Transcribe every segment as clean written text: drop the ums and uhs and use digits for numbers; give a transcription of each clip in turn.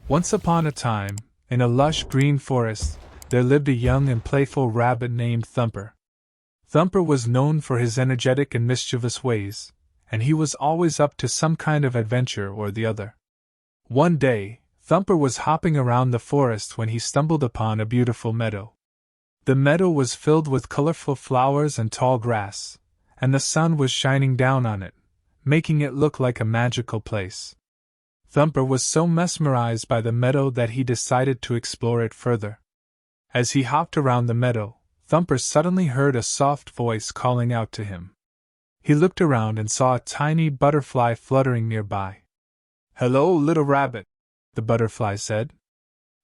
Once upon a time, in a lush green forest, there lived a young and playful rabbit named Thumper. Thumper was known for his energetic and mischievous ways, and he was always up to some kind of adventure or the other. One day, Thumper was hopping around the forest when he stumbled upon a beautiful meadow. The meadow was filled with colorful flowers and tall grass, and the sun was shining down on it, making it look like a magical place. Thumper was so mesmerized by the meadow that he decided to explore it further. As he hopped around the meadow, Thumper suddenly heard a soft voice calling out to him. He looked around and saw a tiny butterfly fluttering nearby. "Hello, little rabbit," the butterfly said.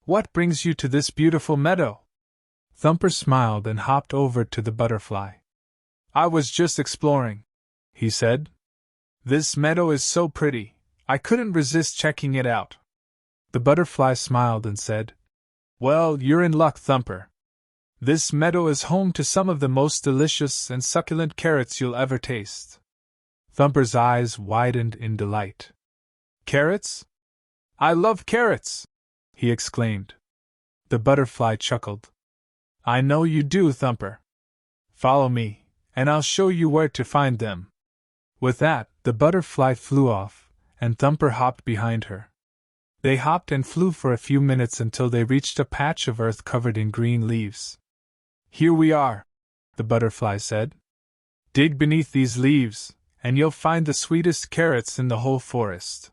"What brings you to this beautiful meadow?" Thumper smiled and hopped over to the butterfly. "I was just exploring," he said. "This meadow is so pretty, I couldn't resist checking it out." The butterfly smiled and said, "Well, you're in luck, Thumper. This meadow is home to some of the most delicious and succulent carrots you'll ever taste." Thumper's eyes widened in delight. "Carrots? I love carrots!" he exclaimed. The butterfly chuckled. "I know you do, Thumper. Follow me, and I'll show you where to find them." With that, the butterfly flew off, and Thumper hopped behind her. They hopped and flew for a few minutes until they reached a patch of earth covered in green leaves. "Here we are," the butterfly said. "Dig beneath these leaves, and you'll find the sweetest carrots in the whole forest."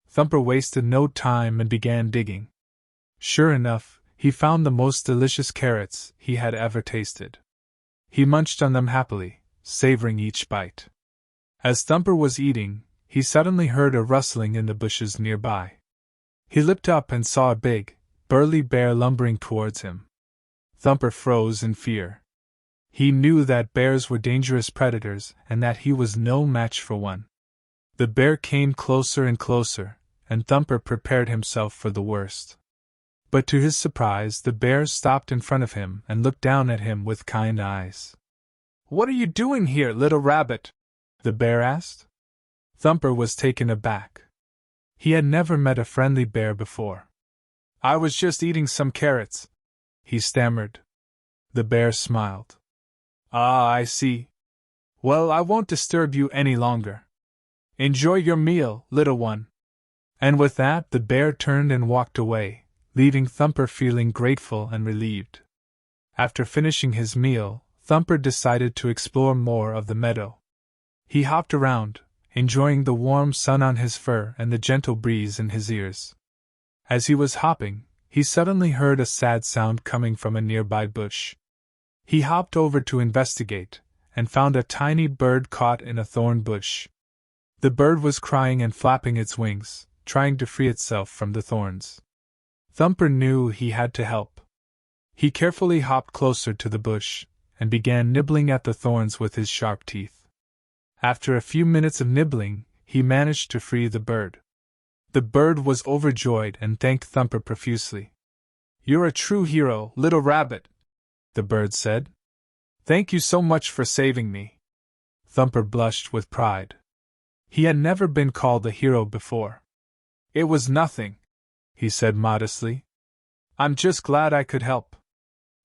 Thumper wasted no time and began digging. Sure enough, he found the most delicious carrots he had ever tasted. He munched on them happily, savoring each bite. As Thumper was eating, he suddenly heard a rustling in the bushes nearby. He looked up and saw a big, burly bear lumbering towards him. Thumper froze in fear. He knew that bears were dangerous predators and that he was no match for one. The bear came closer and closer, and Thumper prepared himself for the worst. But to his surprise, the bear stopped in front of him and looked down at him with kind eyes. "What are you doing here, little rabbit?" the bear asked. Thumper was taken aback. He had never met a friendly bear before. "I was just eating some carrots," he stammered. The bear smiled. "Ah, I see. Well, I won't disturb you any longer. Enjoy your meal, little one." And with that, the bear turned and walked away, leaving Thumper feeling grateful and relieved. After finishing his meal, Thumper decided to explore more of the meadow. He hopped around, enjoying the warm sun on his fur and the gentle breeze in his ears. As he was hopping, he suddenly heard a sad sound coming from a nearby bush. He hopped over to investigate, and found a tiny bird caught in a thorn bush. The bird was crying and flapping its wings, trying to free itself from the thorns. Thumper knew he had to help. He carefully hopped closer to the bush, and began nibbling at the thorns with his sharp teeth. After a few minutes of nibbling, he managed to free the bird. The bird was overjoyed and thanked Thumper profusely. "You're a true hero, little rabbit," the bird said. "Thank you so much for saving me." Thumper blushed with pride. He had never been called a hero before. "It was nothing," he said modestly. "I'm just glad I could help."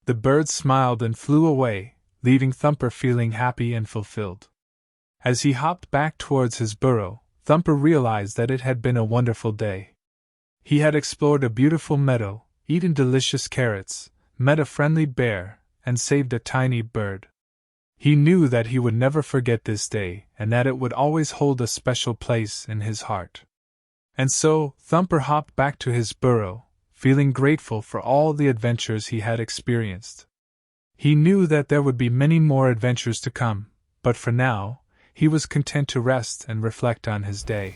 The bird smiled and flew away, leaving Thumper feeling happy and fulfilled. As he hopped back towards his burrow, Thumper realized that it had been a wonderful day. He had explored a beautiful meadow, eaten delicious carrots, met a friendly bear, and saved a tiny bird. He knew that he would never forget this day and that it would always hold a special place in his heart. And so, Thumper hopped back to his burrow, feeling grateful for all the adventures he had experienced. He knew that there would be many more adventures to come, but for now, he was content to rest and reflect on his day.